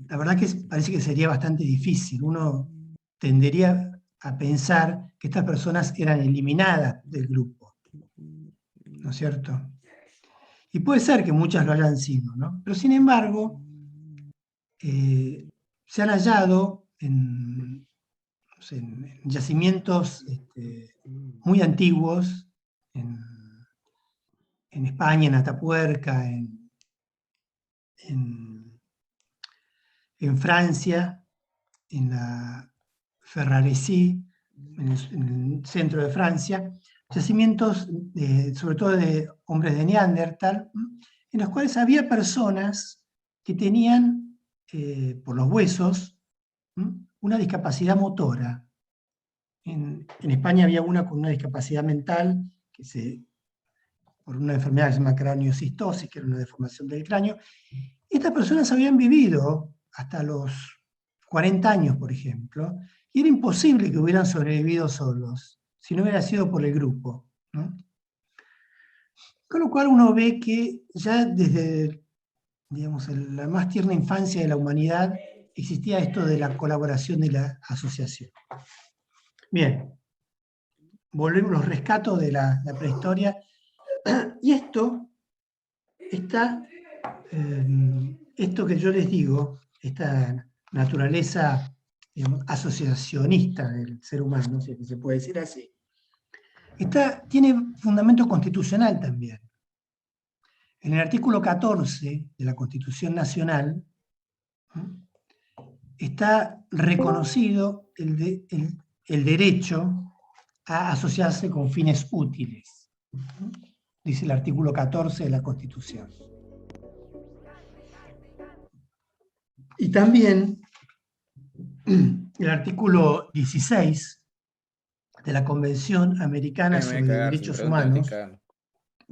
la verdad que parece que sería bastante difícil. Uno tendería a pensar que estas personas eran eliminadas del grupo, ¿no es cierto? Y puede ser que muchas lo hayan sido, ¿no? Pero sin embargo, se han hallado no sé, en yacimientos muy antiguos, en España, en Atapuerca, en, en Francia, en la Ferraresie, en el centro de Francia, yacimientos sobre todo de hombres de Neandertal, en los cuales había personas que tenían, por los huesos, una discapacidad motora. En España había una con una discapacidad mental, por una enfermedad que se llama craneocistosis, que era una deformación del cráneo. Estas personas habían vivido hasta los 40 años, por ejemplo, y era imposible que hubieran sobrevivido solos, si no hubiera sido por el grupo, ¿no? Con lo cual uno ve que ya desde, digamos, la más tierna infancia de la humanidad existía esto de la colaboración de la asociación. Bien, volvemos, los rescatos de la prehistoria, y esto que yo les digo, esta naturaleza, digamos, asociacionista del ser humano, si se puede decir así, tiene fundamento constitucional también. En el artículo 14 de la Constitución Nacional, está reconocido el derecho a asociarse con fines útiles. Dice el artículo 14 de la Constitución. Y también el artículo 16 de la Convención Americana Me voy a sobre cagar, sin Derechos pregunta me estoy Humanos, cagando.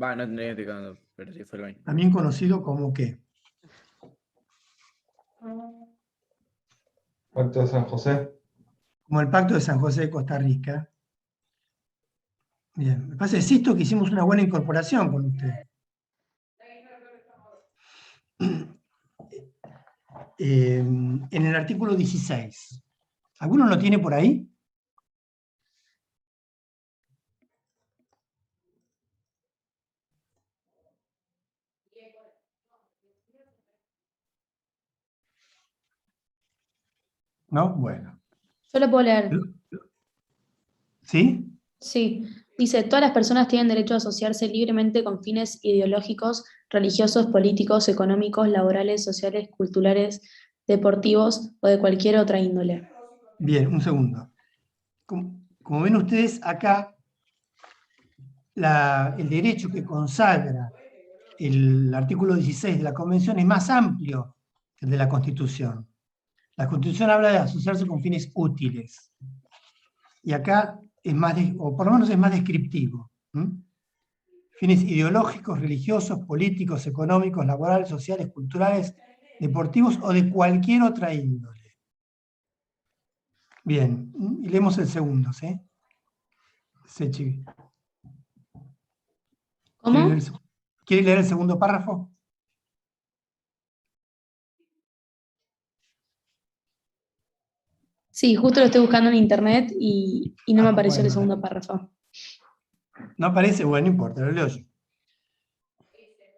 Va, no tendría que estoy cagando, pero sí fue lo mismo. también conocido como ¿qué? Pacto de San José. Como el Pacto de San José de Costa Rica. Bien, me parece, insisto, que hicimos una buena incorporación con usted. En el artículo 16. ¿Alguno lo tiene por ahí? ¿No? Bueno. Yo lo puedo leer. ¿Sí? Sí. Dice, todas las personas tienen derecho a asociarse libremente con fines ideológicos, religiosos, políticos, económicos, laborales, sociales, culturales, deportivos o de cualquier otra índole. Bien, un segundo. Como ven ustedes, acá el derecho que consagra el artículo 16 de la Convención es más amplio que el de la Constitución. La Constitución habla de asociarse con fines útiles. Y acá es más, o por lo menos es más descriptivo. Fines ideológicos, religiosos, políticos, económicos, laborales, sociales, culturales, deportivos o de cualquier otra índole. Bien, y leemos el segundo, ¿sí? Sechi. ¿Cómo? ¿Quiere leer el segundo párrafo? Sí, justo lo estoy buscando en internet y no me apareció el Bueno, segundo párrafo. no aparece, bueno, no importa, lo leo yo.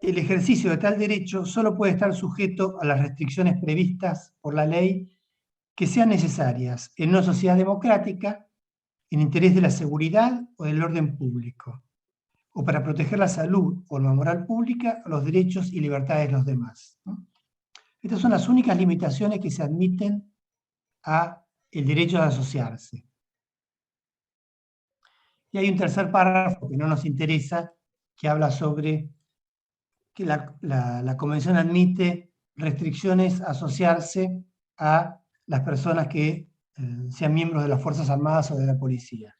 El ejercicio de tal derecho solo puede estar sujeto a las restricciones previstas por la ley que sean necesarias en una sociedad democrática, en interés de la seguridad o del orden público, o para proteger la salud o la moral pública o los derechos y libertades de los demás, ¿no? Estas son las únicas limitaciones que se admiten a el derecho a asociarse. Y hay un tercer párrafo que no nos interesa, que habla sobre que la Convención admite restricciones a asociarse a las personas que sean miembros de las Fuerzas Armadas o de la policía.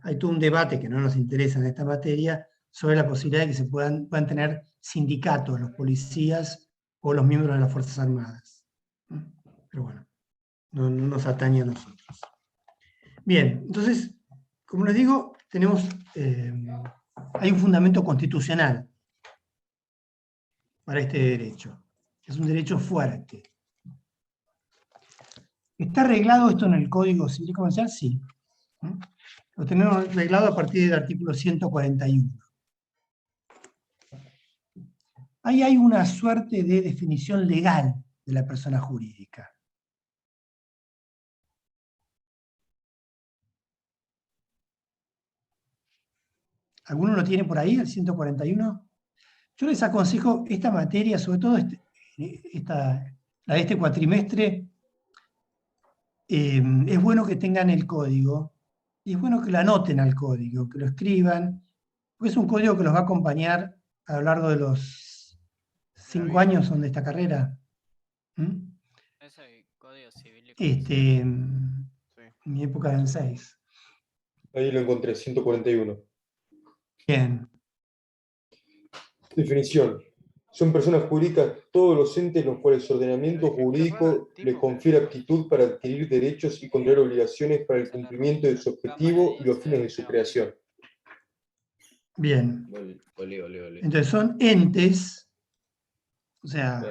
Hay todo un debate que no nos interesa en esta materia sobre la posibilidad de que se puedan tener sindicatos los policías o los miembros de las Fuerzas Armadas. Pero bueno, no nos atañe a nosotros. Bien, entonces, como les digo, hay un fundamento constitucional para este derecho. Es un derecho fuerte. ¿Está arreglado esto en el Código Civil y Comercial? Sí. Lo tenemos arreglado a partir del artículo 141. Ahí hay una suerte de definición legal de la persona jurídica. ¿Alguno lo tiene por ahí, el 141? Yo les aconsejo esta materia, sobre todo la de este cuatrimestre, es bueno que tengan el código, y es bueno que lo anoten al código, que lo escriban, porque es un código que los va a acompañar a lo largo de los 5 años son de esta carrera. Ese Código Civil y Comercial. En mi época eran 6. Ahí lo encontré, 141. Bien. Definición. Son personas jurídicas todos los entes los cuales el ordenamiento jurídico les confiere aptitud para adquirir derechos y contraer obligaciones para el cumplimiento de su objetivo y los fines de su creación. Bien. Olé. Entonces son entes, o sea,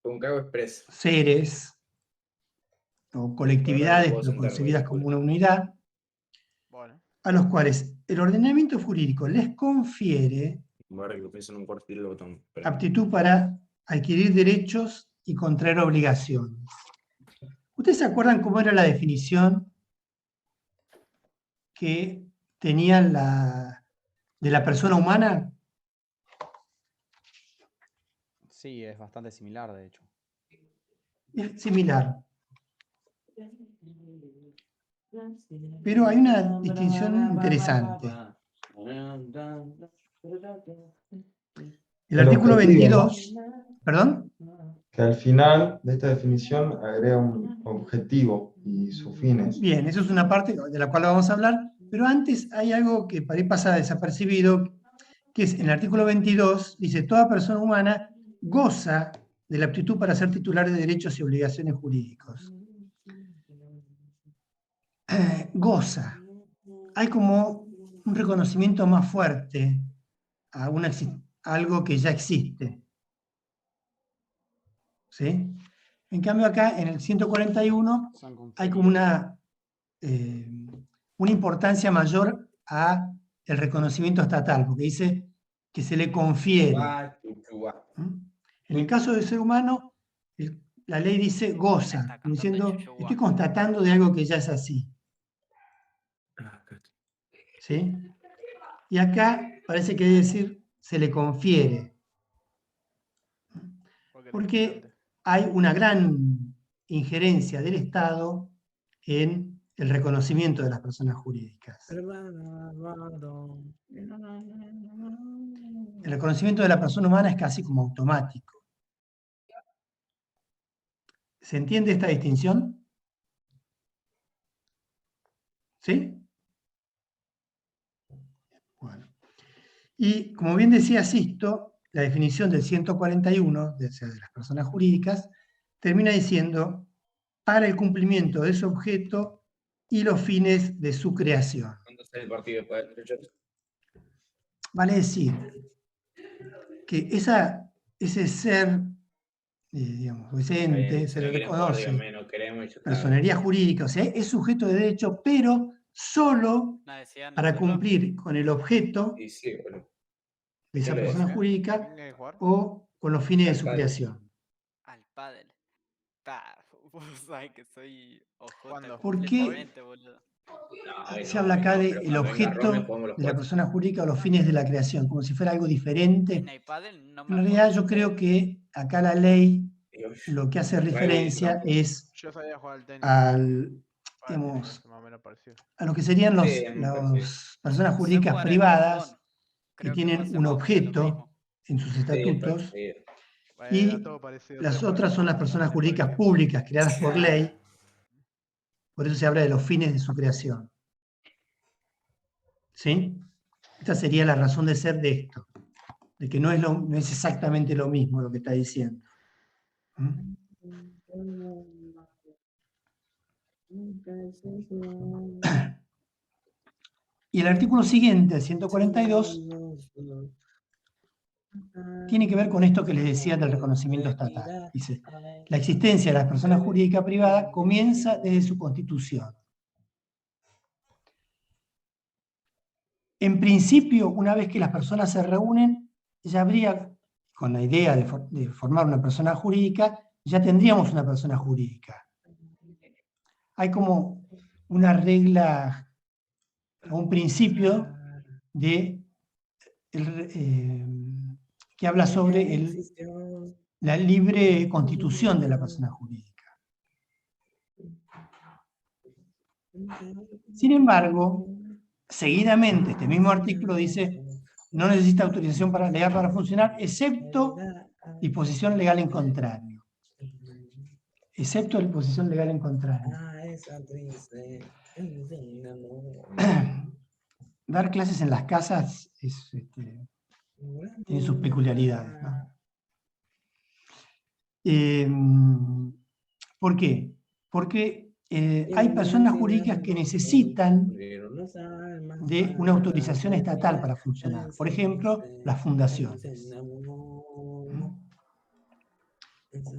Un cargo expreso. seres o colectividades, Ahora lo puedo pero sentar, concebidas güey, como una unidad, Bueno. a los cuales el ordenamiento jurídico les confiere Ahora que lo pienso en un cuarto y el botón. Espera. aptitud para adquirir derechos y contraer obligaciones. ¿Ustedes se acuerdan cómo era la definición que tenían de la persona humana? Sí, es bastante similar, de hecho. Es similar. Pero hay una distinción interesante. El artículo 22, ¿perdón? Que al final de esta definición agrega un objetivo y sus fines. Bien, eso es una parte de la cual vamos a hablar, pero antes hay algo que para ahí pasa desapercibido, que es en el artículo 22, dice, toda persona humana goza de la aptitud para ser titular de derechos y obligaciones jurídicos. Goza. Hay como un reconocimiento más fuerte a algo que ya existe. ¿Sí? En cambio acá, en el 141, hay como una importancia mayor a el reconocimiento estatal, porque dice que se le confiere. En el caso del ser humano, la ley dice goza, diciendo, estoy constatando de algo que ya es así. ¿Sí? Y acá parece que debe decir, se le confiere. Porque hay una gran injerencia del Estado en el reconocimiento de las personas jurídicas. El reconocimiento de la persona humana es casi como automático. ¿Se entiende esta distinción? ¿Sí? Bueno. Y como bien decía Sisto, la definición del 141, de las personas jurídicas, termina diciendo, para el cumplimiento de su objeto y los fines de su creación. ¿Cuándo sale el partido después del derecho? Vale decir que ese ser, digamos, ese ente, se le reconoce personería jurídica, o sea, es sujeto de derecho, pero solo para cumplir con el objeto de esa persona jurídica o con los fines de su creación. Al pádel. Vos sabés que soy ojota ¿Por qué completamente, boludo. se habla acá del objeto de la persona jurídica o los fines de la creación, como si fuera algo diferente? En el pádel no me En realidad acuerdo. yo creo que acá la ley lo que hace referencia es Yo sabía jugar al tenis. digamos, Más o menos parecido. a lo que serían Sí, las personas Sé jurídicas jugar al privadas ping-pong. que Creo tienen vos un hacemos lo objeto mismo. en sus estatutos, Era y todo parecido. las otras son las personas jurídicas públicas creadas por ley, por eso se habla de los fines de su creación. ¿Sí? Esta sería la razón de ser de esto, de que no es exactamente lo mismo lo que está diciendo. ¿Mm? Y el artículo siguiente, el 142, tiene que ver con esto que les decía del reconocimiento estatal. Dice, la existencia de la persona jurídica privada comienza desde su constitución. En principio, una vez que las personas se reúnen, ya habría, con la idea de formar una persona jurídica, ya tendríamos una persona jurídica. Hay como una regla, un principio que habla sobre la libre constitución de la persona jurídica. Sin embargo, seguidamente, este mismo artículo dice, no necesita autorización legal para funcionar, excepto disposición legal en contrario. Excepto disposición legal en contrario. Dar clases en las casas tiene sus peculiaridades, ¿no? ¿Por qué? Porque hay personas jurídicas que necesitan de una autorización estatal para funcionar. Por ejemplo, las fundaciones.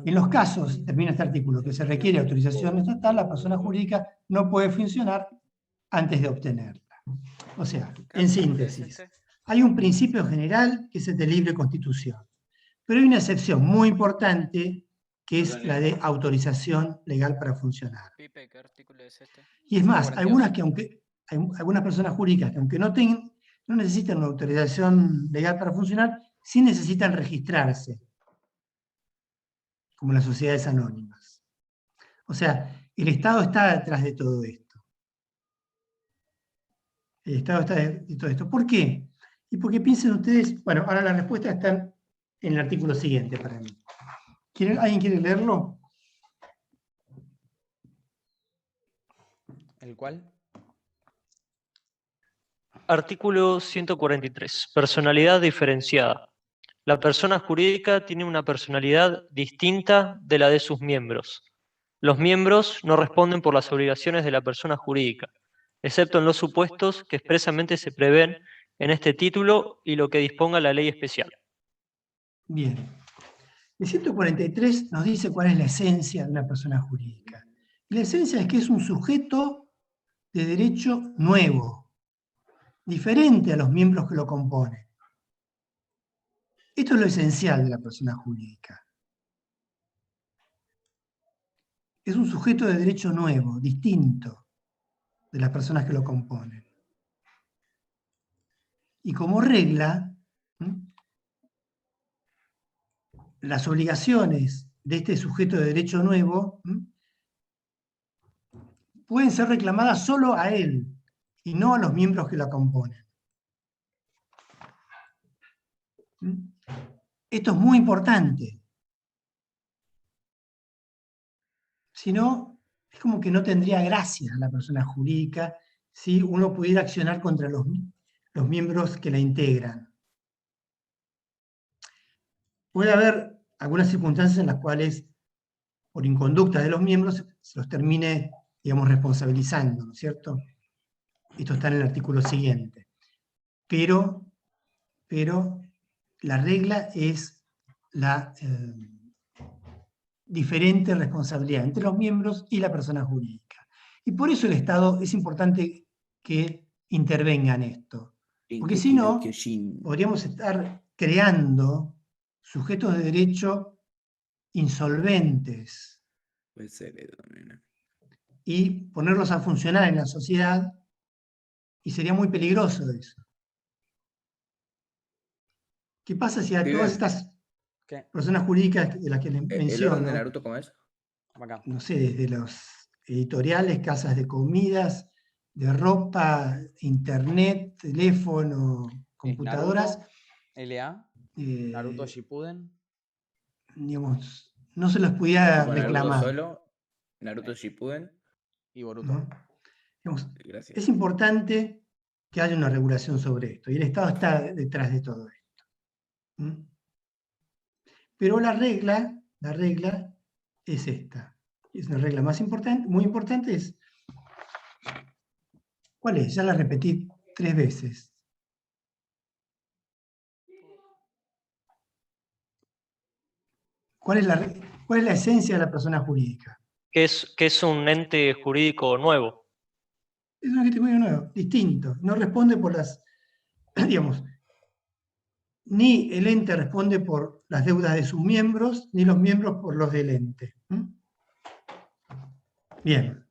En los casos, termina este artículo, que se requiere autorización estatal, la persona jurídica no puede funcionar antes de obtenerla. O sea, en síntesis, hay un principio general que es el de libre constitución, pero hay una excepción muy importante que es la de autorización legal para funcionar. Pipe, ¿qué artículo es este? Y es más, hay algunas personas jurídicas que aunque no necesitan una autorización legal para funcionar, sí necesitan registrarse, como las sociedades anónimas. O sea, el Estado está detrás de todo esto. El Estado está detrás de todo esto. ¿Por qué? Y porque piensen ustedes, bueno, ahora la respuesta está en el artículo siguiente para mí. ¿Alguien quiere leerlo? ¿El cuál? Artículo 143. Personalidad diferenciada. La persona jurídica tiene una personalidad distinta de la de sus miembros. Los miembros no responden por las obligaciones de la persona jurídica, excepto en los supuestos que expresamente se prevén en este título y lo que disponga la ley especial. Bien. El 143 nos dice cuál es la esencia de una persona jurídica. La esencia es que es un sujeto de derecho nuevo, diferente a los miembros que lo componen. Esto es lo esencial de la persona jurídica. Es un sujeto de derecho nuevo, distinto de las personas que lo componen. Y como regla, las obligaciones de este sujeto de derecho nuevo pueden ser reclamadas solo a él y no a los miembros que la componen. Esto es muy importante. Si no, es como que no tendría gracia la persona jurídica si uno pudiera accionar contra los miembros que la integran. Puede haber algunas circunstancias en las cuales, por inconducta de los miembros, se los termine, digamos, responsabilizando, ¿no es cierto? Esto está en el artículo siguiente. Pero la regla es la diferente responsabilidad entre los miembros y la persona jurídica. Y por eso el Estado es importante que intervenga en esto. Porque si no, podríamos estar creando sujetos de derecho insolventes y ponerlos a funcionar en la sociedad, y sería muy peligroso eso. ¿Qué pasa si a todas estas personas jurídicas de las que les menciono, ¿El orden de Naruto cómo es? Acá. no sé, desde los editoriales, casas de comidas, de ropa, internet, teléfono, computadoras, Naruto, LA, Naruto Shippuden, digamos, no se los pudiera Tipo Naruto reclamar, solo, Naruto Shippuden. y Boruto. ¿no? Digamos, Gracias. es importante que haya una regulación sobre esto, y el Estado está detrás de todo esto. Pero la regla es esta. Es una regla más importante, muy importante, es... ¿Cuál es? Ya la repetí 3 veces. ¿Cuál es la esencia de la persona jurídica? Que es un ente jurídico nuevo. Es un ente jurídico nuevo, distinto. No responde por las, digamos, ni el ente responde por las deudas de sus miembros, ni los miembros por los del ente. Bien.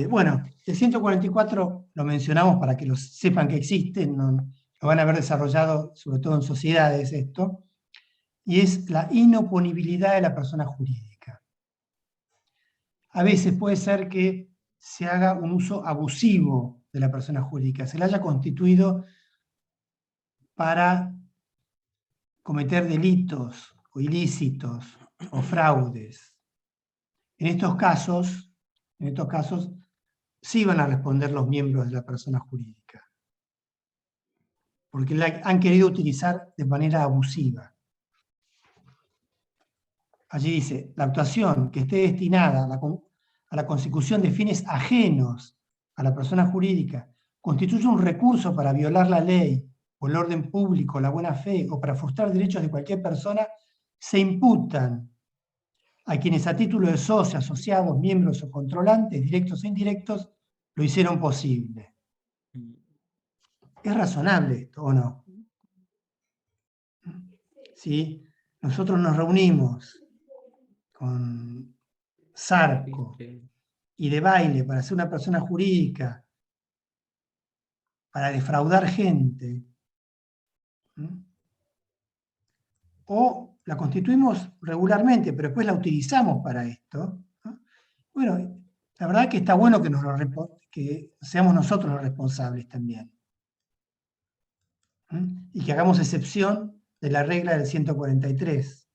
Bueno, el 144 lo mencionamos para que los sepan que existe, lo van a haber desarrollado sobre todo en sociedades esto, y es la inoponibilidad de la persona jurídica. A veces puede ser que se haga un uso abusivo de la persona jurídica, se la haya constituido para cometer delitos o ilícitos o fraudes. En estos casos, sí van a responder los miembros de la persona jurídica, porque la han querido utilizar de manera abusiva. Allí dice, la actuación que esté destinada a la consecución de fines ajenos a la persona jurídica constituye un recurso para violar la ley o el orden público, la buena fe, o para frustrar derechos de cualquier persona, se imputan a quienes a título de socios, asociados, miembros o controlantes, directos o indirectos, lo hicieron posible. ¿Es razonable esto o no? ¿Sí? Nosotros nos reunimos con Zarco y de baile para ser una persona jurídica, para defraudar gente, o la constituimos regularmente, pero después la utilizamos para esto, ¿no? Bueno, la verdad que está bueno que seamos nosotros los responsables también. Y que hagamos excepción de la regla del 143.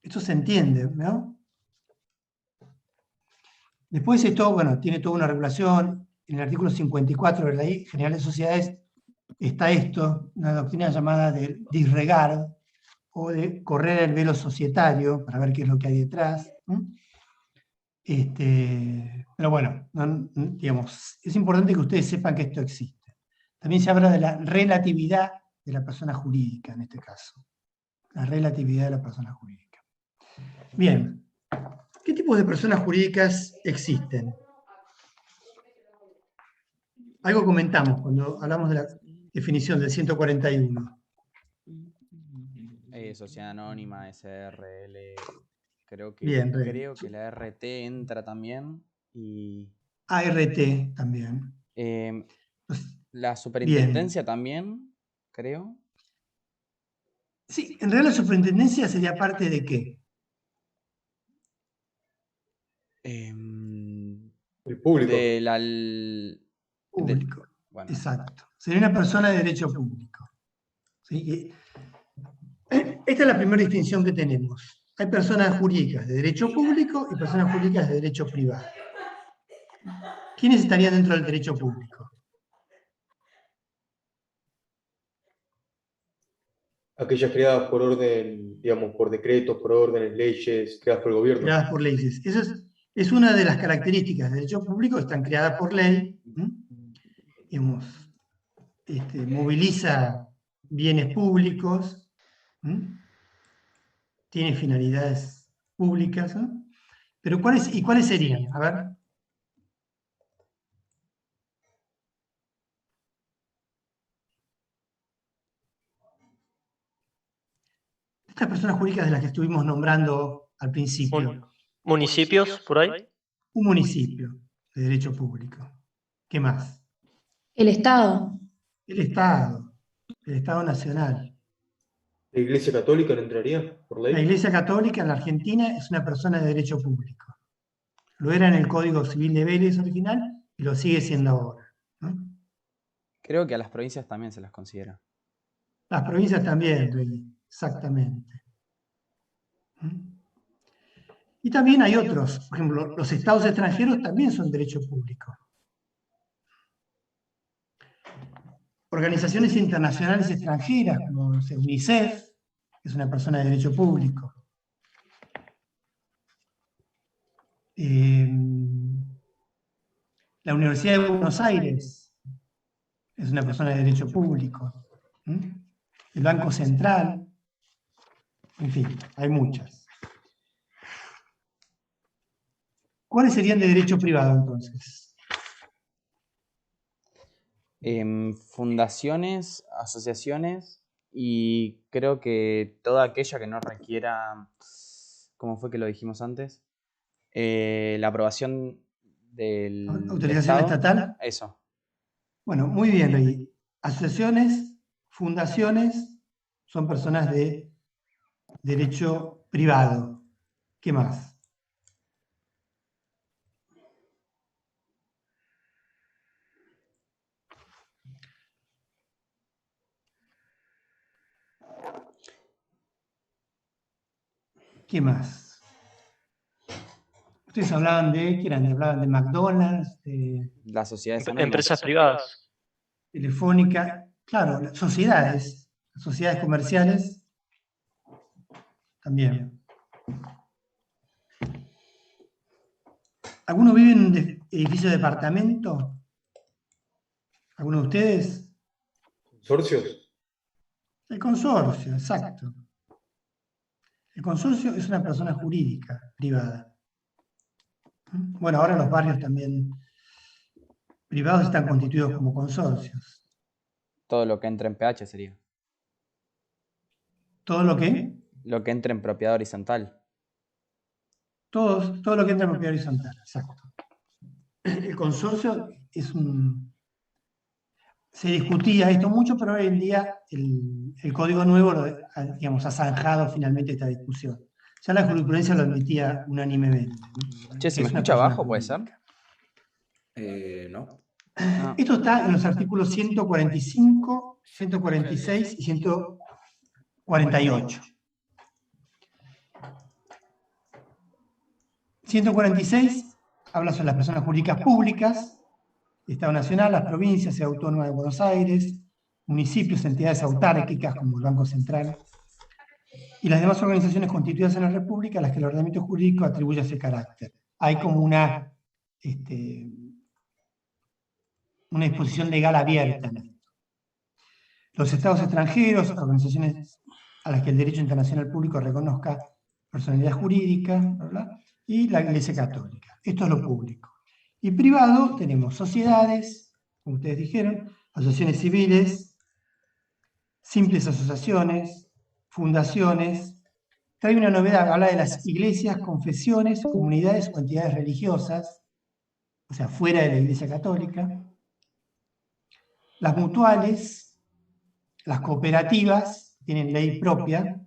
Esto se entiende, ¿no? Después esto, bueno, tiene toda una regulación. En el artículo 54 de la Ley General de Sociedades está esto, una doctrina llamada de disregard, o de correr el velo societario, para ver qué es lo que hay detrás. Pero bueno, digamos, es importante que ustedes sepan que esto existe. También se habla de la relatividad de la persona jurídica, en este caso. La relatividad de la persona jurídica. Bien, ¿qué tipos de personas jurídicas existen? Algo comentamos cuando hablamos de la definición del 141. Sociedad anónima, SRL, creo Bien, que la RT entra también. Y ART también. La superintendencia también, creo. Sí, en realidad la superintendencia sería parte de ¿qué? El público. Público. Bueno. Exacto. Sería una persona de derecho público. ¿Sí? Esta es la primera distinción que tenemos. Hay personas jurídicas de derecho público y personas jurídicas de derecho privado. ¿Quiénes estarían dentro del derecho público? Aquellas creadas por orden, digamos, por decretos, por órdenes, leyes, creadas por el gobierno. Creadas por leyes. Eso es una de las características del derecho público, están creadas por ley. Digamos, moviliza bienes públicos, tiene finalidades públicas, ¿no? Pero ¿cuáles serían? A ver. Estas personas jurídicas de las que estuvimos nombrando al principio. ¿Municipios por ahí? Un municipio de derecho público. ¿Qué más? El Estado. El Estado nacional. ¿La Iglesia Católica no entraría por ley? La Iglesia Católica en la Argentina es una persona de derecho público. Lo era en el Código Civil de Vélez original y lo sigue siendo ahora, ¿no? Creo que a las provincias también se las considera. Las provincias también, exactamente. Y también hay otros, por ejemplo, los estados extranjeros también son derecho público. Organizaciones internacionales extranjeras, como UNICEF, que es una persona de derecho público. La Universidad de Buenos Aires es una persona de derecho público. el Banco Central, en fin, hay muchas. ¿Cuáles serían de derecho privado entonces? Fundaciones, asociaciones y creo que toda aquella que no requiera, ¿cómo fue que lo dijimos antes? La aprobación del ¿Autorización Estado. estatal? Eso. Bueno, muy bien, Rey. Asociaciones, fundaciones, son personas de derecho privado. ¿Qué más? ¿Qué más? Ustedes hablaban de, ¿qué eran? Hablaban de McDonald's, de Las sociedades anónimas. Empresas privadas. Telefónica, claro, las sociedades comerciales también. ¿Alguno vive en un edificio de departamento? ¿Alguno de ustedes? ¿Consorcios? El consorcio, exacto. El consorcio es una persona jurídica privada. Bueno, ahora los barrios también privados están constituidos como consorcios. Todo lo que entra en PH sería. ¿Todo lo que? Lo que entra en propiedad horizontal. Todo lo que entra en propiedad horizontal, exacto. El consorcio es un... Se discutía esto mucho, pero hoy en día el Código Nuevo digamos, ha zanjado finalmente esta discusión. Ya la jurisprudencia lo admitía unánimemente. Che, ¿se me Es una escucha persona abajo, puede ser? jurídica. No. Ah, Esto está en los artículos 145, 146 y 148. 146 habla sobre las personas jurídicas públicas, Estado Nacional, las provincias y autónomas de Buenos Aires, municipios, entidades autárquicas como el Banco Central, y las demás organizaciones constituidas en la República a las que el ordenamiento jurídico atribuye ese carácter. Hay como una disposición legal abierta en esto. Los estados extranjeros, organizaciones a las que el derecho internacional público reconozca personalidad jurídica, ¿verdad? Y la Iglesia Católica. Esto es lo público. Y privado tenemos sociedades, como ustedes dijeron, asociaciones civiles, simples asociaciones, fundaciones. Trae una novedad, habla de las iglesias, confesiones, comunidades o entidades religiosas, o sea, fuera de la Iglesia Católica. Las mutuales, las cooperativas, tienen ley propia,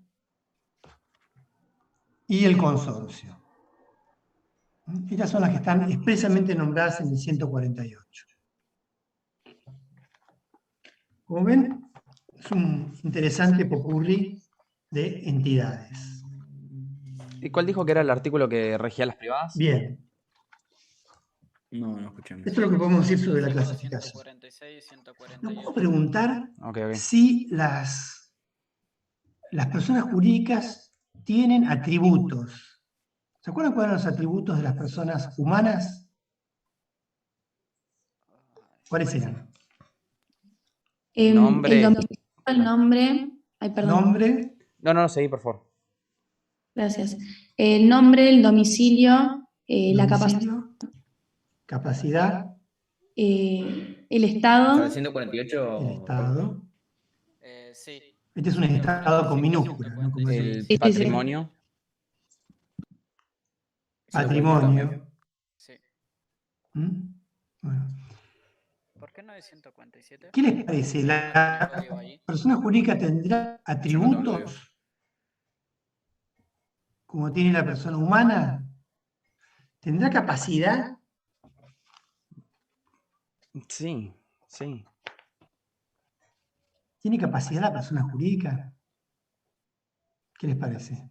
y el consorcio. Estas son las que están expresamente nombradas en el 148. Como ven, es un interesante popurrí de entidades. ¿Y cuál dijo que era el artículo que regía las privadas? Bien, No escuchamos. esto es lo que podemos decir sobre la clasificación. 146, Nos 148. puedo preguntar Ok. si las personas jurídicas tienen atributos. ¿Se acuerdan cuáles eran los atributos de las personas humanas? ¿Cuáles eran? Nombre. El domicilio, el nombre. Ay, perdón. Nombre, No, seguí, por favor. Gracias. El nombre, el domicilio, la domicilio, capacidad, el ¿Sobre estado. el 148? el Estado. Sí. Este es un estado con minúsculas, ¿no? Como El sí. patrimonio. patrimonio. Sí. ¿Mm? Bueno, ¿Por qué no es 147? ¿qué les parece? ¿La Código ahí. persona jurídica tendrá atributos como tiene la persona humana? ¿Tendrá capacidad? Sí. ¿Tiene capacidad la persona jurídica? ¿Qué les parece?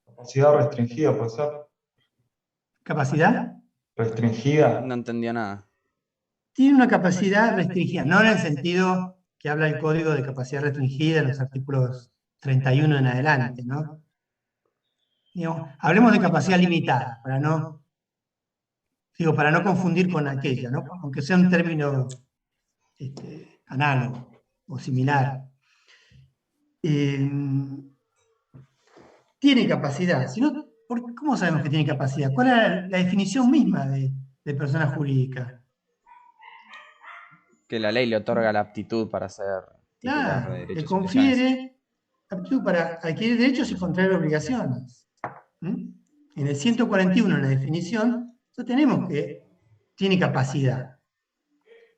Capacidad restringida, puede ser. ¿Capacidad? Restringida. No entendió nada. Tiene una capacidad restringida, no en el sentido que habla el código de capacidad restringida en los artículos 31 en adelante, ¿no? Digamos, hablemos de capacidad limitada, para no confundir con aquella, ¿no? Aunque sea un término análogo. o similar. Tiene capacidad. Si no, ¿cómo sabemos que tiene capacidad? ¿Cuál es la definición misma de persona jurídica? Que la ley le otorga la aptitud para ser titular Claro, de le derechos y obligaciones. confiere aptitud para adquirir derechos y contraer obligaciones. En el 141, en la definición, ya tenemos que tiene capacidad.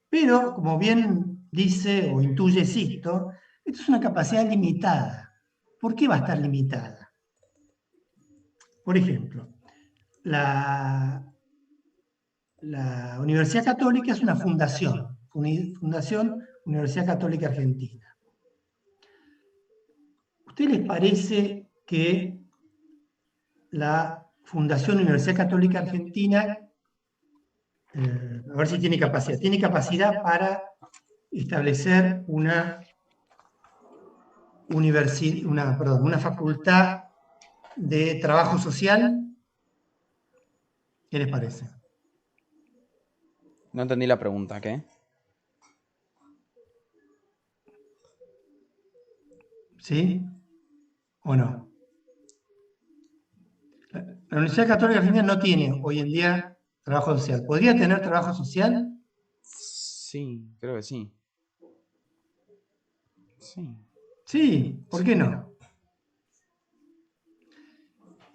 Pero, como bien dice o intuye Sisto, esto es una capacidad limitada. ¿Por qué va a estar limitada? Por ejemplo, la Universidad Católica es una fundación, Fundación Universidad Católica Argentina. ¿Usted les parece que la Fundación Universidad Católica Argentina, a ver si tiene capacidad para establecer una facultad de trabajo social? ¿Qué les parece? No entendí la pregunta, ¿qué? ¿Sí? ¿O no? La Universidad Católica Argentina no tiene hoy en día trabajo social. ¿Podría tener trabajo social? Sí, creo que sí. Sí. Sí, ¿por qué no?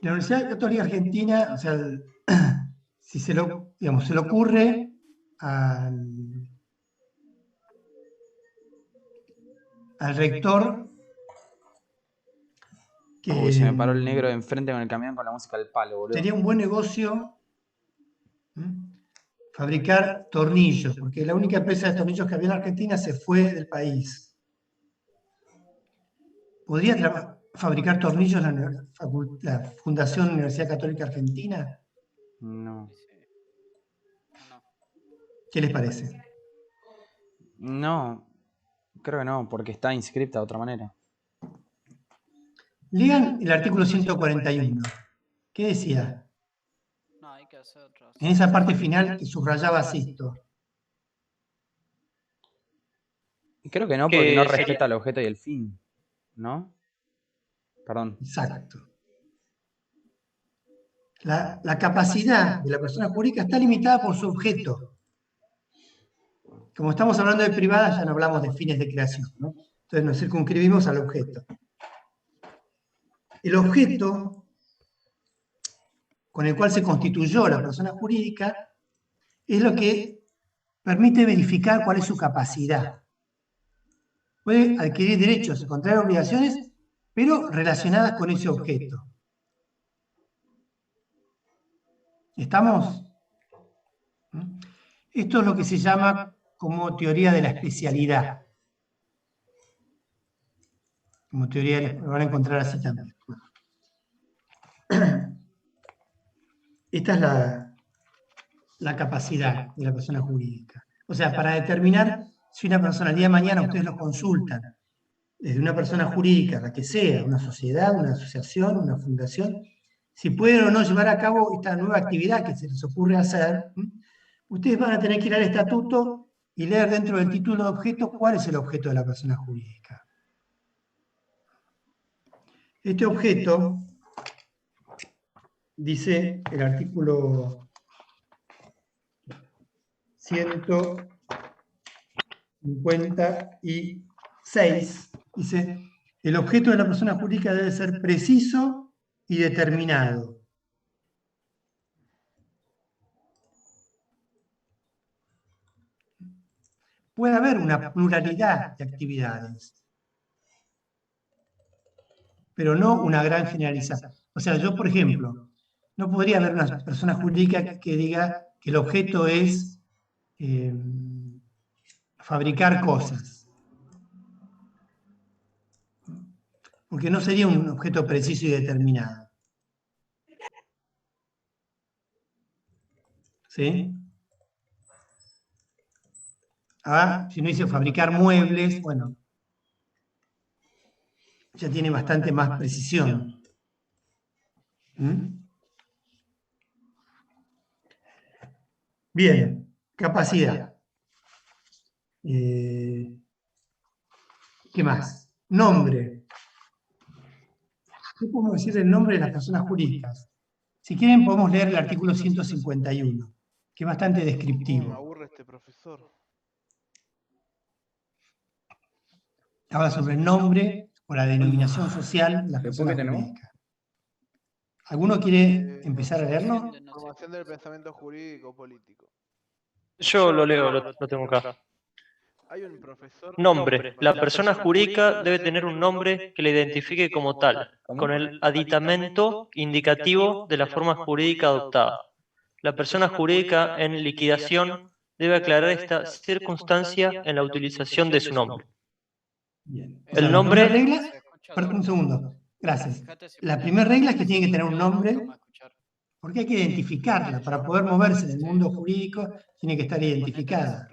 La Universidad Católica Argentina, o sea, si se le ocurre al rector que Uy, se me paró el negro de enfrente con el camión con la música del palo, boludo. sería un buen negocio fabricar tornillos, porque la única empresa de tornillos que había en Argentina se fue del país. ¿Podría fabricar tornillos la Fundación Universidad Católica Argentina? No. No. ¿Qué les parece? No, creo que no, porque está inscripta de otra manera. Lean el artículo 141. ¿Qué decía? No, hay que hacer otras. En esa parte final que subrayaba Sisto. Creo que no, porque no Que sería- respeta el objeto y el fin, ¿no? Perdón. Exacto. La capacidad de la persona jurídica está limitada por su objeto. Como estamos hablando de privadas, ya no hablamos de fines de creación, ¿no? Entonces nos circunscribimos al objeto. El objeto con el cual se constituyó la persona jurídica es lo que permite verificar cuál es su capacidad. Puede adquirir derechos y contraer obligaciones, pero relacionadas con ese objeto. ¿Estamos? Esto es lo que se llama como teoría de la especialidad. Como teoría, lo van a encontrar así también. Esta es la capacidad de la persona jurídica. O sea, para determinar si una persona, el día de mañana ustedes lo consultan, desde una persona jurídica, la que sea, una sociedad, una asociación, una fundación, si pueden o no llevar a cabo esta nueva actividad que se les ocurre hacer, ustedes van a tener que ir al estatuto y leer dentro del título de objeto cuál es el objeto de la persona jurídica. Este objeto, dice el artículo 156, dice, el objeto de la persona jurídica debe ser preciso y determinado. Puede haber una pluralidad de actividades, pero no una gran generalización. O sea, yo, por ejemplo, no podría haber una persona jurídica que diga que el objeto es fabricar cosas, porque no sería un objeto preciso y determinado. ¿Sí? Si no dice fabricar muebles, bueno, ya tiene bastante más precisión. Bien, capacidad. ¿Qué más? Nombre. ¿Qué podemos decir del nombre de las personas jurídicas? Si quieren podemos leer el artículo 151, que es bastante ¿Cómo me descriptivo. aburre este profesor? Habla sobre el nombre o la denominación social de las ¿Después qué personas tenemos? jurídicas. ¿Alguno quiere empezar a leerlo? Formación del pensamiento jurídico político. Yo lo leo, lo tengo acá. Hay un profesor. Nombre. La persona jurídica debe tener un nombre que le identifique como tal, con el aditamento indicativo de la forma jurídica adoptada. La persona jurídica en liquidación debe aclarar esta circunstancia en la utilización de su nombre. Bien. O El sea, la nombre- primera regla, perdón, un segundo, gracias. La primera regla es que tiene que tener un nombre, porque hay que identificarla. Para poder moverse en el mundo jurídico, tiene que estar identificada.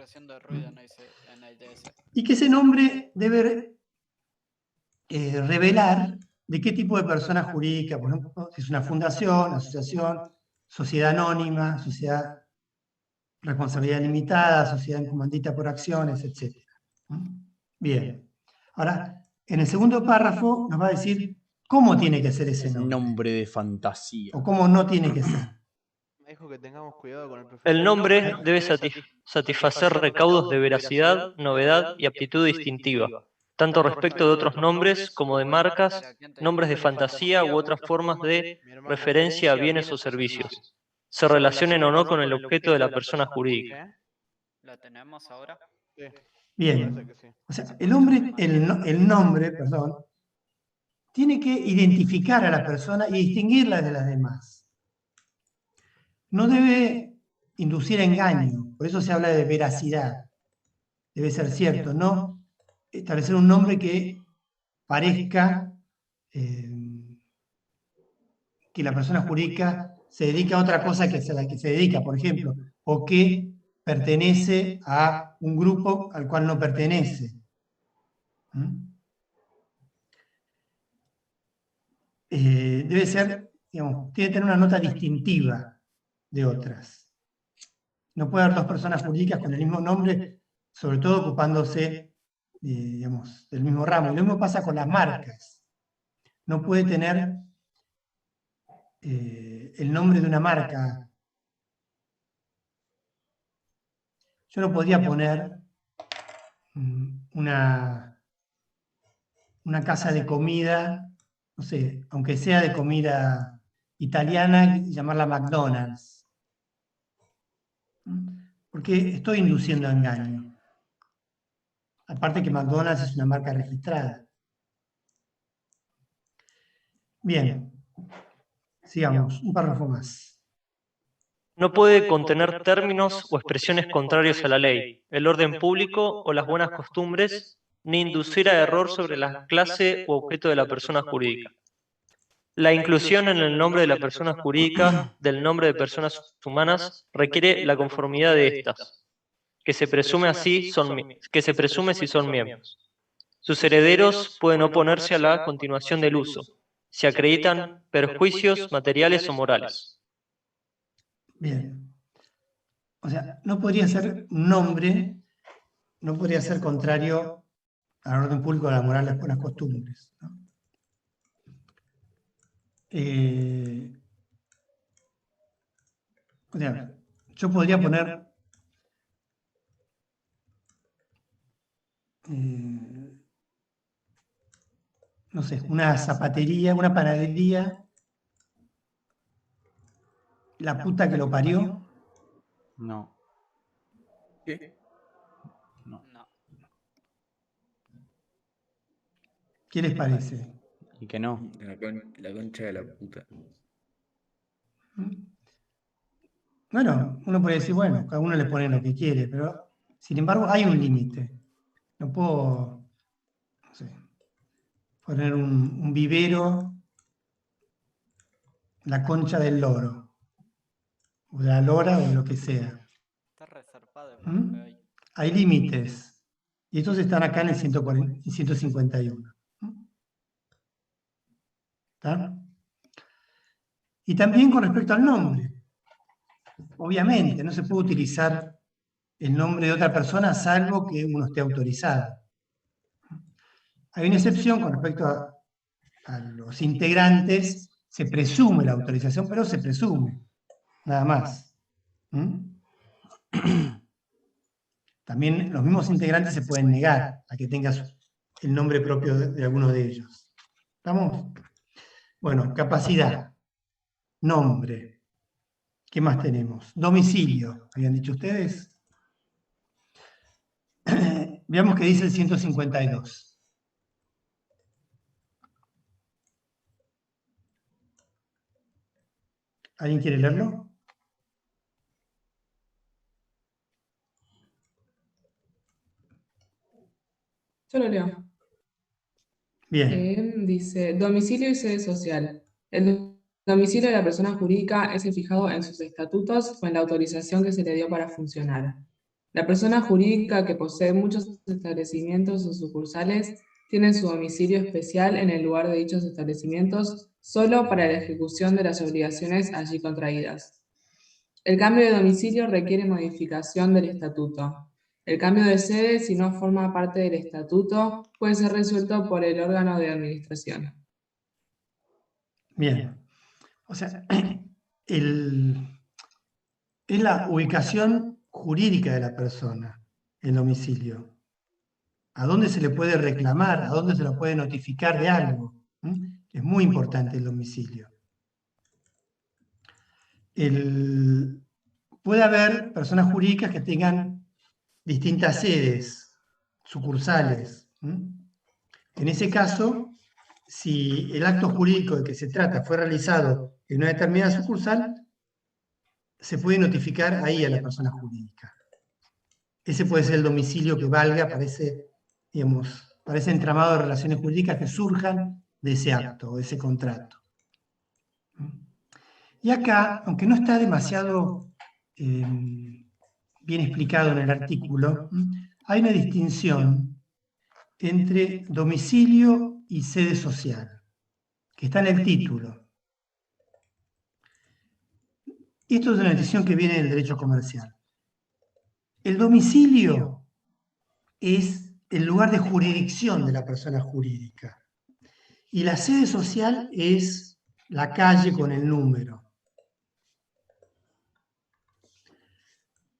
Y que ese nombre debe revelar de qué tipo de persona jurídica, por ejemplo, si es una fundación, asociación, sociedad anónima, sociedad responsabilidad limitada, sociedad en comandita por acciones, etc. Bien. Ahora, en el segundo párrafo nos va a decir cómo tiene que ser ese nombre, Nombre de fantasía. o cómo no tiene que ser. Me dijo que tengamos cuidado con el profesor. El nombre debe satisfacer recaudos de veracidad, novedad y aptitud distintiva, tanto respecto de otros nombres como de marcas, nombres de fantasía u otras formas de referencia a bienes o servicios, se relacionen o no con el objeto de la persona jurídica. ¿Qué? ¿La tenemos ahora? Sí. Bien. Parece que sí. O sea, el nombre, perdón, tiene que identificar a la persona y distinguirla de las demás. No debe inducir a engaño, por eso se habla de veracidad. Debe ser cierto, no establecer un nombre que parezca que la persona jurídica se dedica a otra cosa que a la que se dedica, por ejemplo, o que pertenece a un grupo al cual no pertenece. Debe ser, digamos, tiene que tener una nota distintiva de otras. No puede haber dos personas jurídicas con el mismo nombre, sobre todo ocupándose, digamos, del mismo ramo. Y lo mismo pasa con las marcas. No puede tener el nombre de una marca. Yo no podría poner una casa de comida, no sé, aunque sea de comida italiana, y llamarla McDonald's. Porque estoy induciendo a engaño. Aparte que McDonald's es una marca registrada. Bien, sigamos, un párrafo más. No puede contener términos o expresiones contrarios a la ley, el orden público o las buenas costumbres, ni inducir a error sobre la clase u objeto de la persona jurídica. La inclusión en el nombre de la persona jurídica del nombre de personas humanas requiere la conformidad de estas, que se presume si son miembros. Sus herederos pueden oponerse a la continuación del uso, si acreditan perjuicios materiales o morales. Bien. O sea, no podría ser un nombre, no podría ser contrario al orden público, a la moral, a las buenas costumbres, ¿no? O sea, yo podría poner no sé, una zapatería, una panadería, la puta que lo parió. No. ¿Qué? No. ¿Qué les parece? Y que no. La concha de la puta. Bueno, uno puede decir, bueno, cada uno le pone lo que quiere, pero sin embargo hay un límite. No puedo, no sé, poner un vivero, la concha del loro, o de la lora, o de lo que sea. Está resarpado el ¿Mm? profe ahí. Hay límites, y estos están acá en el 151. ¿Está? Y también con respecto al nombre. Obviamente, no se puede utilizar el nombre de otra persona salvo que uno esté autorizado. Hay una excepción con respecto a los integrantes, se presume la autorización, pero se presume, nada más. También los mismos integrantes se pueden negar a que tengas el nombre propio de alguno de ellos. ¿Estamos? Bueno, capacidad, nombre. ¿Qué más tenemos? Domicilio, ¿habían dicho ustedes? Veamos qué dice el 152. ¿Alguien quiere leerlo? Yo lo leo. Bien. Dice, domicilio y sede social. El domicilio de la persona jurídica es el fijado en sus estatutos o en la autorización que se le dio para funcionar. La persona jurídica que posee muchos establecimientos o sucursales tiene su domicilio especial en el lugar de dichos establecimientos solo para la ejecución de las obligaciones allí contraídas. El cambio de domicilio requiere modificación del estatuto. El cambio de sede, si no forma parte del estatuto, puede ser resuelto por el órgano de administración. Bien. O sea, es la ubicación jurídica de la persona, el domicilio. ¿A dónde se le puede reclamar? ¿A dónde se lo puede notificar de algo? Es muy importante el domicilio. Puede haber personas jurídicas que tengan distintas sedes, sucursales. En ese caso, si el acto jurídico de que se trata fue realizado en una determinada sucursal, se puede notificar ahí a la persona jurídica. Ese puede ser el domicilio que valga para ese entramado de relaciones jurídicas que surjan de ese acto o de ese contrato. Y acá, aunque no está demasiado bien explicado en el artículo, hay una distinción entre domicilio y sede social, que está en el título. Y esto es una distinción que viene del derecho comercial. El domicilio es el lugar de jurisdicción de la persona jurídica. Y la sede social es la calle con el número.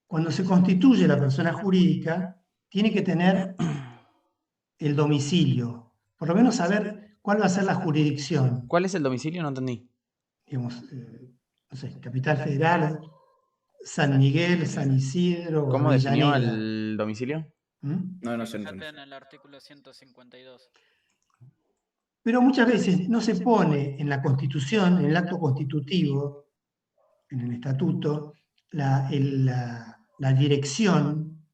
Cuando se constituye la persona jurídica, tiene que tener el domicilio, por lo menos saber cuál va a ser la jurisdicción. ¿Cuál es el domicilio? No entendí. Digamos, no sé, Capital Federal, San Miguel, San Isidro, ¿Cómo definió Avellaneda. el domicilio? No se Fíjate entiende. en el artículo 152. Pero muchas veces no se pone en la Constitución, en el acto constitutivo, en el estatuto, la dirección.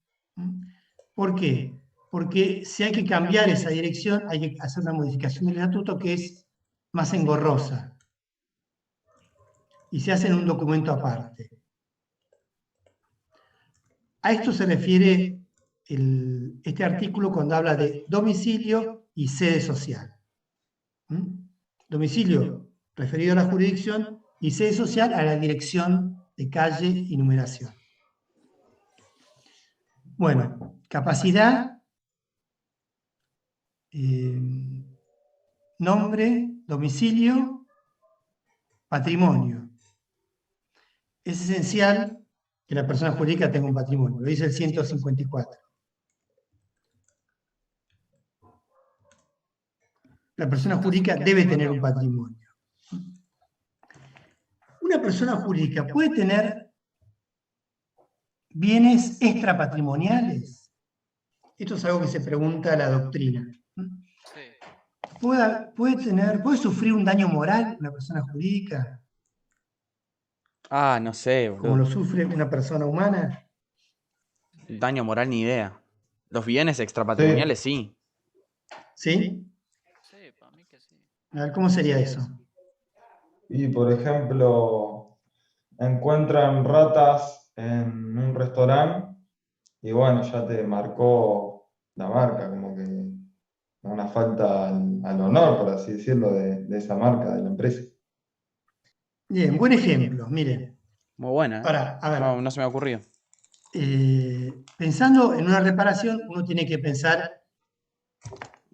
¿Por qué? Porque si hay que cambiar esa dirección, hay que hacer una modificación del estatuto que es más engorrosa. Y se hace en un documento aparte. A esto se refiere este artículo cuando habla de domicilio y sede social. Domicilio referido a la jurisdicción y sede social a la dirección de calle y numeración. Bueno, capacidad, nombre, domicilio, patrimonio. Es esencial que la persona jurídica tenga un patrimonio, lo dice el 154. La persona jurídica debe tener un patrimonio. Una persona jurídica puede tener bienes extrapatrimoniales. Esto es algo que se pregunta a la doctrina. ¿Puede sufrir un daño moral una persona jurídica? Ah, no sé, Como boludo. lo sufre una persona humana. Daño moral ni idea. Los bienes extrapatrimoniales sí. ¿Sí? Sí, para mí que sí. A ver, ¿cómo sería eso? Y por ejemplo, encuentran ratas en un restaurante y bueno, ya te marcó la marca, como que una falta al honor, por así decirlo, de esa marca, de la empresa. Bien, buen ejemplo, miren. Muy buena, ¿eh? Para, a ver, No se me ha ocurrido. pensando en una reparación, uno tiene que pensar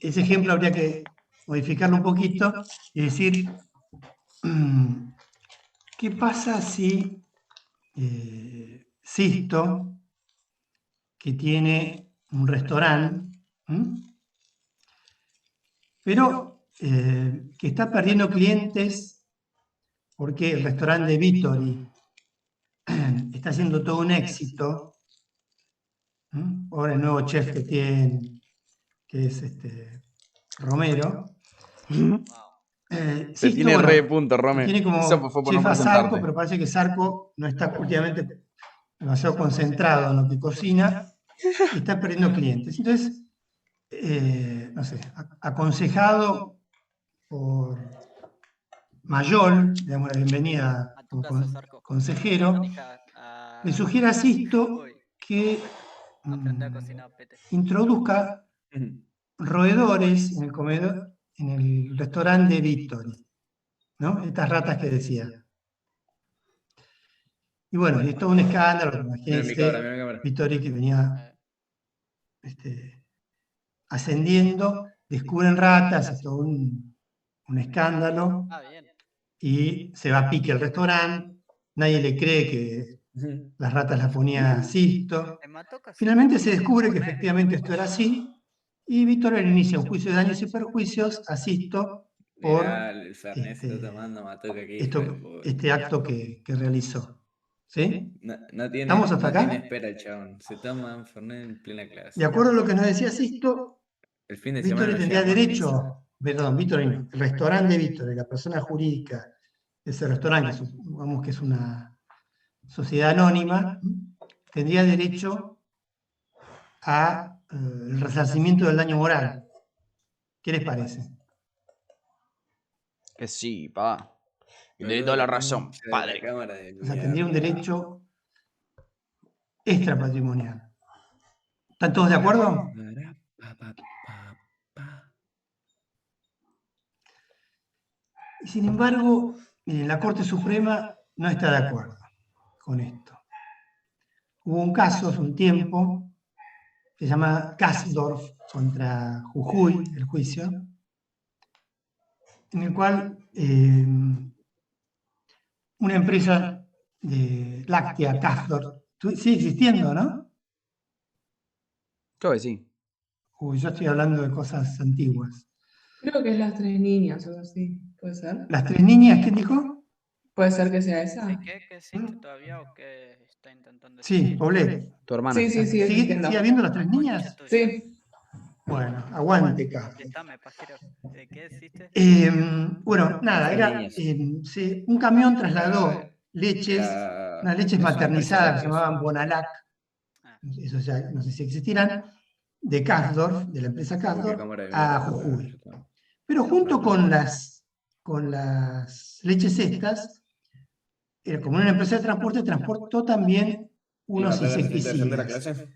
ese ejemplo habría que modificarlo un poquito y decir, ¿qué pasa si Sisto, que tiene un restaurante, pero que está perdiendo clientes porque el restaurante de Vittori está haciendo todo un éxito? Ahora el nuevo chef que tiene, que es Romero. Te Sisto, tiene bueno, re punto, Rome. tiene como Eso fue por no chef a Sarco, presentarte. pero parece que Sarco no está últimamente demasiado concentrado en lo que cocina y está perdiendo clientes. Entonces, no sé, aconsejado por Mayol, le damos la bienvenida A tu como casa, Sarco. consejero, Manija le a... sugiere a Sisto Uy, que aprende a cocinar, pete. introduzca roedores en el comedor, en el restaurante de Vittori, ¿no? Estas ratas que decía. Y bueno, y es todo un escándalo, Mira mi imagínense, cámara, mira mi cámara. Vittori que venía ascendiendo, descubren ratas, es todo un escándalo, Ah, bien. y se va a pique al restaurante, nadie le cree que las ratas las ponía Sisto. Finalmente se descubre que efectivamente esto era así, y Vittori le inicia un juicio de daños y perjuicios a Sisto por Mirá, el Fernet se está tomando Matoca aquí, hijo de puta. este acto que realizó. ¿Sí? No tiene, ¿Estamos hasta no tiene acá? espera el chabón. Se toma un Fernet en plena clase. De acuerdo a lo que nos decía Sisto, El fin de semana Vittori no tendría llega más. derecho, perdón, Vittori no, el restaurante de Vittori, la persona jurídica de ese restaurante, que supongamos que es una sociedad anónima, tendría derecho a el resarcimiento del daño moral. ¿Qué les parece? Que sí, pa. Y te doy toda la razón, padre. O sea, tendría un derecho extrapatrimonial. ¿Están todos de acuerdo? Y sin embargo, miren, la Corte Suprema no está de acuerdo con esto. Hubo un caso hace un tiempo, se llama Kasdorf contra Jujuy, el juicio, en el cual una empresa de láctea, Kasdorf, sigue existiendo, ¿no? Creo que sí. Uy, yo estoy hablando de cosas antiguas. Creo que es Las Tres Niñas o algo así. ¿Puede ser? Las Tres Niñas, ¿quién dijo? ¿Puede ser que sea esa? ¿Qué existe todavía o qué está intentando Sí, existir? Poblet. Tu hermana. Sí, sí, sí, existiendo. ¿Sigue habiendo Las Tres Niñas? Sí. Bueno, aguante, Kasdorf. Contestame, pajero. ¿De qué existe? Bueno, nada, era un camión trasladó leches, unas leches maternizadas que se llamaban Bonalac, eso ya no sé si existirán, de Kasdorf, de la empresa Kasdorf, a Jujuy. Pero junto con las leches estas, como una empresa de transporte, transportó también unos insecticidas.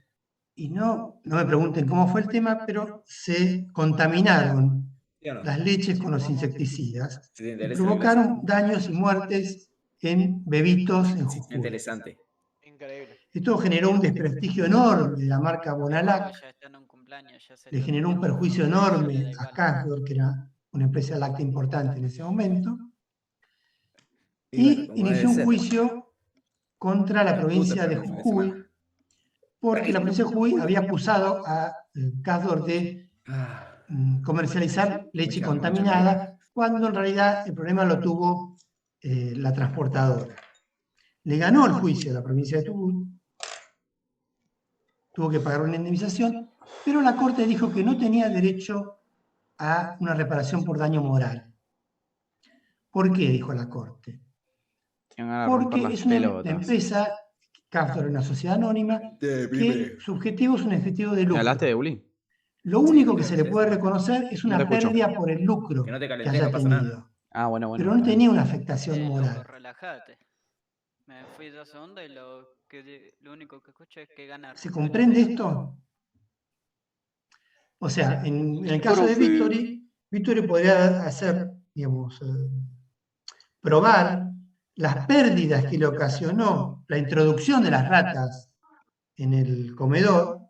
Y no me pregunten cómo fue el tema, pero se contaminaron las leches con los insecticidas y provocaron daños y muertes en bebitos en Jujuy. Interesante. Increíble. Esto generó un desprestigio enorme de la marca Bonalac, le generó un perjuicio enorme a Kasdorf, que era una empresa láctea importante en ese momento, y inició un juicio contra la provincia de Jujuy, porque la provincia de Jujuy había acusado a Kasdorf de comercializar leche contaminada, cuando en realidad el problema lo tuvo la transportadora. Le ganó el juicio a la provincia de Jujuy, tuvo que pagar una indemnización, pero la Corte dijo que no tenía derecho a una reparación por daño moral. ¿Por qué? Dijo la Corte. Porque es una empresa, Kasdorf, una sociedad anónima, que su objetivo es un objetivo de lucro. ¿Hablaste de Uli? Lo único que se le puede reconocer es una pérdida por el lucro que haya tenido. Ah, bueno. Pero no tenía una afectación moral. Relájate. Me fui 2 segundos y lo único que escucho es que ganar. ¿Se comprende esto? O sea, en el caso de Vittori podría hacer, digamos, probar las pérdidas que le ocasionó la introducción de las ratas en el comedor,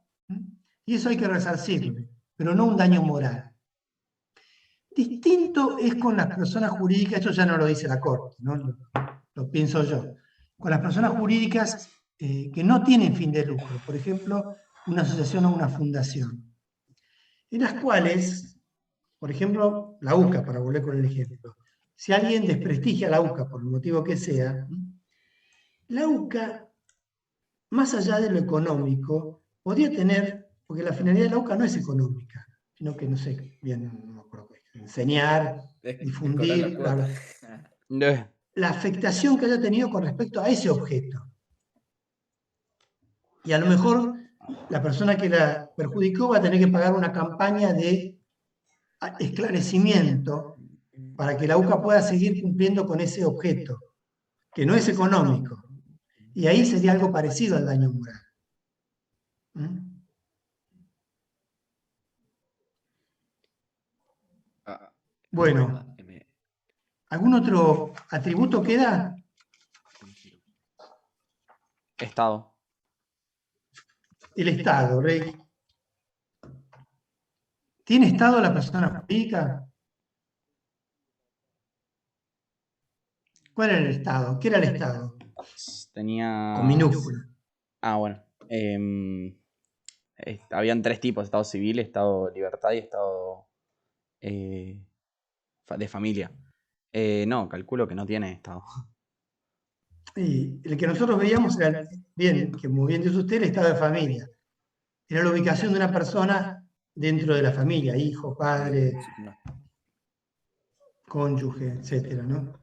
y eso hay que resarcirle, pero no un daño moral. Distinto es con las personas jurídicas, esto ya no lo dice la Corte, ¿no? Lo pienso yo. Con las personas jurídicas que no tienen fin de lucro, por ejemplo, una asociación o una fundación, en las cuales, por ejemplo, la UCA, para volver con el ejemplo, si alguien desprestigia a la UCA por el motivo que sea, la UCA, más allá de lo económico, podría tener, porque la finalidad de la UCA no es económica, sino que, no sé, bien, no me acuerdo, enseñar, difundir, la afectación que haya tenido con respecto a ese objeto. Y a lo mejor la persona que la perjudicó va a tener que pagar una campaña de esclarecimiento para que la UCA pueda seguir cumpliendo con ese objeto, que no es económico. Y ahí sería algo parecido al daño moral. Bueno, ¿algún otro atributo queda? Estado. El Estado, Rey. ¿Tiene Estado la persona jurídica? ¿Cuál era el Estado? ¿Qué era el Estado? Tenía... Con minúscula. Ah, bueno. Habían 3 tipos: Estado civil, Estado de libertad y Estado de familia. No, calculo que no tiene Estado. Y el que nosotros veíamos era, bien, que muy bien dice usted, el Estado de familia. Era la ubicación de una persona dentro de la familia, hijo, padre, cónyuge, etcétera, ¿no?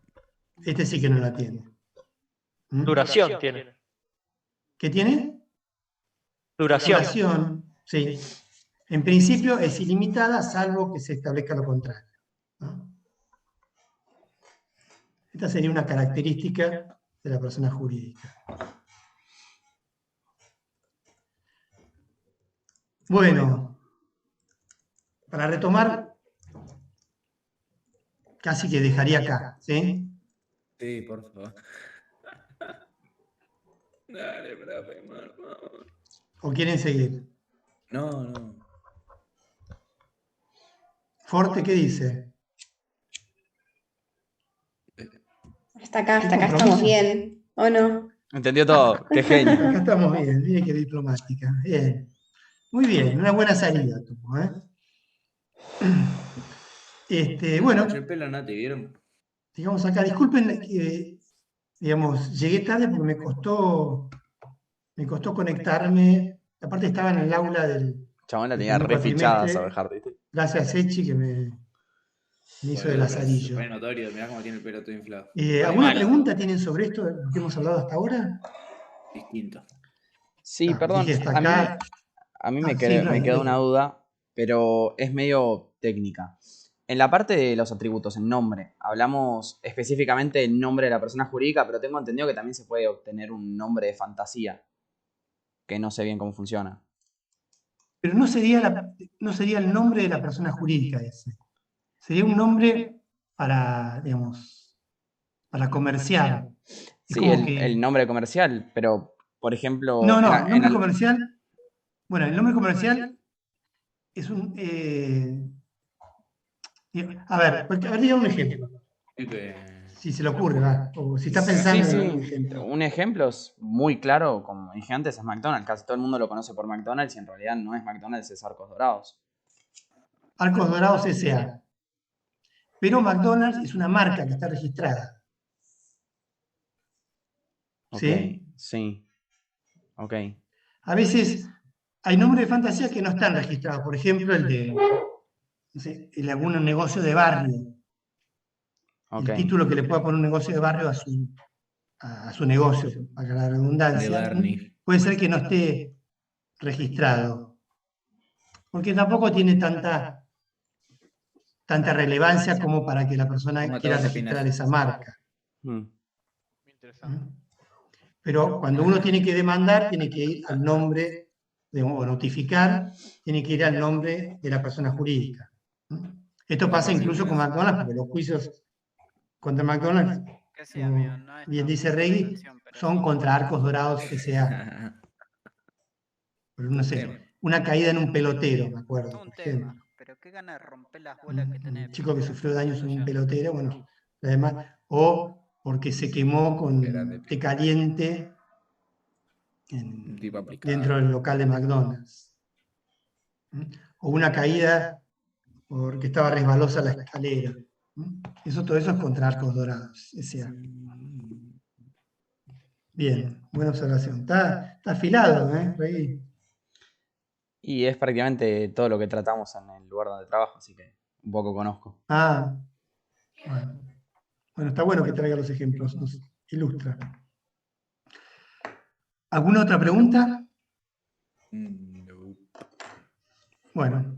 Este sí que no la tiene. Duración tiene. ¿Qué tiene? Duración. Sí. En principio es ilimitada, salvo que se establezca lo contrario, ¿no? Esta sería una característica de la persona jurídica. Bueno, para retomar, casi que dejaría acá, ¿sí? Sí, por favor. Dale, profe, por favor. ¿O quieren seguir? No. Forte, ¿qué dice? Hasta acá estamos bien, ¿o no? Entendió todo, qué genio. Acá estamos bien, mire qué diplomática. Bien. Muy bien, una buena salida tuvo, ¿eh? Bueno, El pelo no te vieron. digamos acá, disculpen que, digamos, llegué tarde porque me costó conectarme. Aparte estaba en el aula del... Chabón la tenía re fichada sobre Hard, ¿viste? Gracias a Echi que me hizo de lazarillo. Fue notorio, mirá cómo tiene el pelo todo inflado. ¿Alguna pregunta tienen sobre esto que hemos hablado hasta ahora? Distinto. Sí, perdón. A mí me quedó una duda, pero es medio técnica. En la parte de los atributos, en nombre, hablamos específicamente del nombre de la persona jurídica, pero tengo entendido que también se puede obtener un nombre de fantasía, que no sé bien cómo funciona. Pero no sería el nombre de la persona jurídica ese. Sería un nombre para, digamos, para comercial. Sí, el nombre comercial, pero, por ejemplo... No, el nombre comercial... Bueno, el nombre comercial es un... a ver, diga un ejemplo. Si se le ocurre, va. O si está pensando en un ejemplo. Un ejemplo es muy claro, como dije antes, es McDonald's. Casi todo el mundo lo conoce por McDonald's y en realidad no es McDonald's, es Arcos Dorados. Arcos Dorados S.A. Pero McDonald's es una marca que está registrada. ¿Sí? Sí. Ok. A veces hay nombres de fantasía que no están registrados. Por ejemplo, el de... No sé, algún negocio de barrio. El título que le pueda poner un negocio de barrio a su negocio, para la redundancia, puede ser que no esté registrado. Porque tampoco tiene tanta relevancia como para que la persona quiera registrar esa marca. Pero cuando uno tiene que demandar, tiene que ir al nombre, o notificar, tiene que ir al nombre de la persona jurídica. Esto pasa incluso con McDonald's, porque los juicios contra McDonald's, como bien dice Regui, son contra Arcos Dorados S.A. No sé, una caída en un pelotero, me acuerdo, por ejemplo. pero qué ganas de romper las bolas que tenés. Un chico que sufrió daños en un pelotero, bueno, además, o porque se quemó con té caliente dentro del local de McDonald's. O una caída porque estaba resbalosa la escalera. Todo eso es contra arcos dorados. Es cierto. Bien, buena observación. Está afilado, ¿eh? Ahí. Y es prácticamente todo lo que tratamos en el lugar donde trabajo, así que un poco conozco. Ah, bueno, está bueno que traiga los ejemplos, nos ilustra. ¿Alguna otra pregunta? No. Bueno,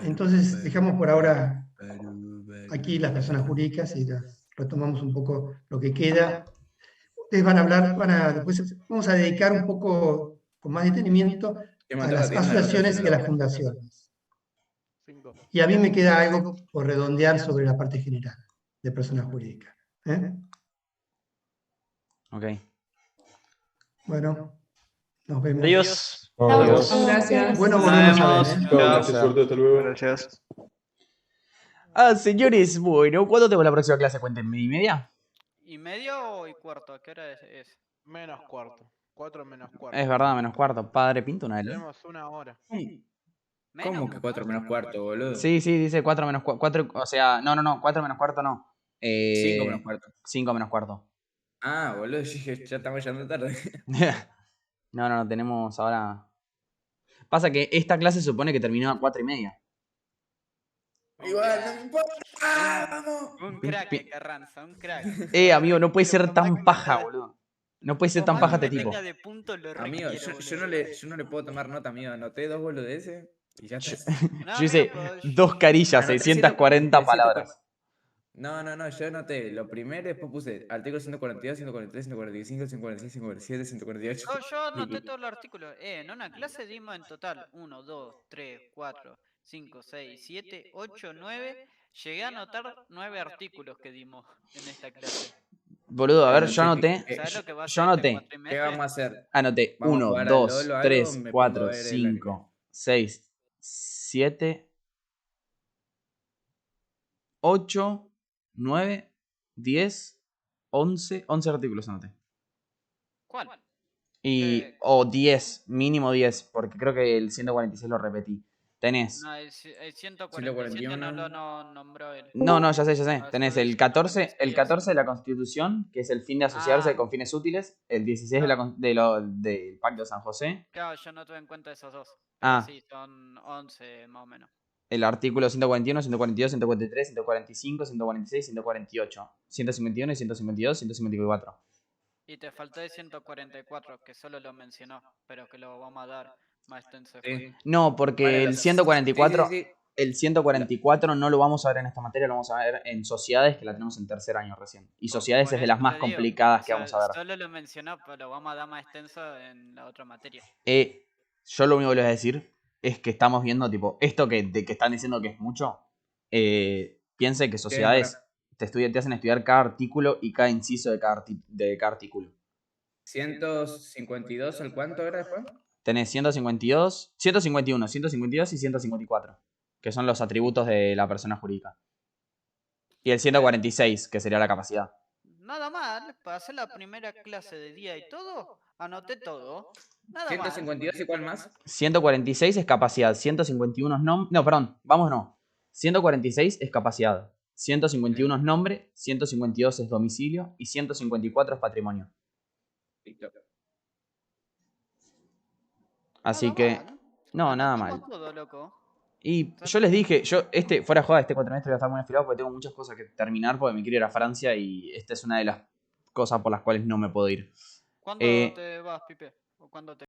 entonces dejamos por ahora aquí las personas jurídicas y retomamos un poco lo que queda. Ustedes van a hablar, después vamos a dedicar un poco con más detenimiento a las asociaciones y a las fundaciones. Y a mí me queda algo por redondear sobre la parte general de personas jurídicas. Ok. Bueno, nos vemos. Adiós. Adiós. Gracias. Bueno, volvemos a ver. Gracias, suerte, hasta luego. Gracias. Señores, bueno, ¿cuándo tengo la próxima clase? Cuéntenme, ¿1:30? ¿1:30 y cuarto? ¿A qué hora es? Menos cuarto. 4 menos cuarto. Es verdad, -4. Padre, pinta una de ley. Tenemos 1 hora. ¿Cómo que 4 menos cuarto, boludo? Sí, dice 4 menos 4. O sea, no, 4 menos cuarto no. 5 menos cuarto. 5 menos cuarto. Ah, boludo, ya estamos llegando tarde. No, tenemos ahora. Pasa que esta clase se supone que terminó a 4:30. Igual, no me importa. ¡Vamos! Un crack, Carranza, un crack. Amigo, no puede ser tan paja, boludo. No puede ser tan paja este tipo. Amigo, yo no le puedo tomar nota, amigo. Anoté 2 boludeces y ya está. Yo hice 2 carillas, 640 palabras. No, yo anoté lo primero, después puse artículo 142, 143, 145, 146, 147, 148. Yo anoté todos los artículos. En una clase dimos en total 1, 2, 3, 4, 5, 6, 7, 8, 9. Llegué a anotar 9 artículos que dimos en esta clase. Boludo, a ver, yo anoté. Yo anoté. ¿Qué vamos a hacer? Anoté 1, 2, 3, 4, 5, 6, 7, 8, 9, 10, 11 artículos anoté. ¿Cuál? O 10, mínimo 10, porque creo que el 146 lo repetí. Tenés. No, el 147 no lo nombró él. No, ya sé. Tenés el 14 de la Constitución, que es el fin de asociarse con fines útiles. El 16 del Pacto de San José. Claro, yo no tuve en cuenta esos dos. Sí, son 11 más o menos. El artículo 141, 142, 143, 145, 146, 148, 151 y 152, 154. Y te faltó el 144, que solo lo mencionó, pero que lo vamos a dar más extenso. No, porque el 144 no lo vamos a ver en esta materia, lo vamos a ver en sociedades, que la tenemos en tercer año recién. Y sociedades es de las más complicadas que vamos a ver. Solo lo mencionó, pero lo vamos a dar más extenso en la otra materia. Yo lo único que les voy a decir es que estamos viendo, tipo, esto que están diciendo que es mucho, piense que sociedades te hacen estudiar cada artículo y cada inciso de cada artículo. 152, ¿el cuánto era después? Tenés 152, 151, 152 y 154, que son los atributos de la persona jurídica. Y el 146, que sería la capacidad. Nada mal, para hacer la primera clase de día y todo, anoté todo. Nada 152 mal. y cuál más. 146 es capacidad, 151 es nombre. No, perdón, vamos no. 146 es capacidad, 151 es nombre, 152 es domicilio y 154 es patrimonio. Listo. Así que, no, nada mal. Todo, loco. Y yo les dije, fuera de joda, este cuatrimestre voy a estar muy afilado porque tengo muchas cosas que terminar porque me quiero ir a Francia y esta es una de las cosas por las cuales no me puedo ir. ¿Cuándo te vas, Pipe? ¿O cuándo te